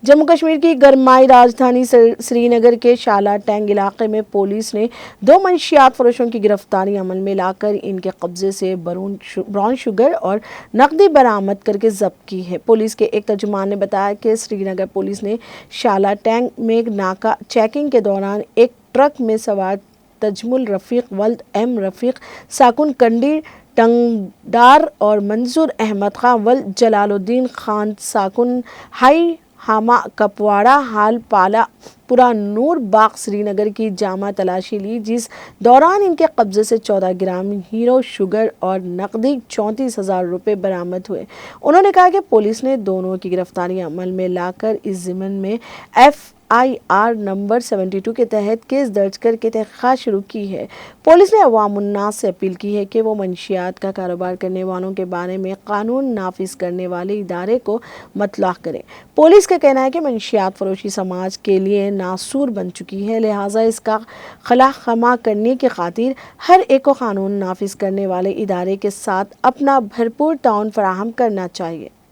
جموں کشمیر کی گرمائی راجدھانی سری نگر کے شالا ٹینگ علاقے میں پولیس نے 2 منشیات فروشوں کی گرفتاری عمل میں لا کر ان کے قبضے سے براؤن شوگر اور نقدی برآمد کر کے ضبط کی ہے۔ پولیس کے ایک ترجمان نے بتایا کہ سری نگر پولیس نے شالا ٹینگ میں ناکہ چیکنگ کے دوران ایک ٹرک میں سوار تجمل رفیق ولد ایم رفیق ساکن کنڈی ٹنگڈار اور منظور احمد خان ولد جلال الدین خان ساکن ہائی ہاما کپواڑہ حال پالا پورا نور باغ سری نگر کی جامع تلاشی لی، جس دوران ان کے قبضے سے 14 گرام ہیرو شوگر اور نقدی 34,000 روپے برآمد ہوئے۔ انہوں نے کہا کہ پولیس نے دونوں کی گرفتاری عمل میں لا کر اس ضمن میں FIR نمبر 72 کے تحت کیس درج کر کے تحقیقات شروع کی ہے۔ پولیس نے عوام الناس سے اپیل کی ہے کہ وہ منشیات کا کاروبار کرنے والوں کے بارے میں قانون نافذ کرنے والے ادارے کو مطلع کریں۔ پولیس کا کہنا ہے کہ منشیات فروشی سماج کے لیے ناسور بن چکی ہے، لہٰذا اس کا خلا خمہ کرنے کی خاطر ہر ایک کو قانون نافذ کرنے والے ادارے کے ساتھ اپنا بھرپور تعاون فراہم کرنا چاہیے۔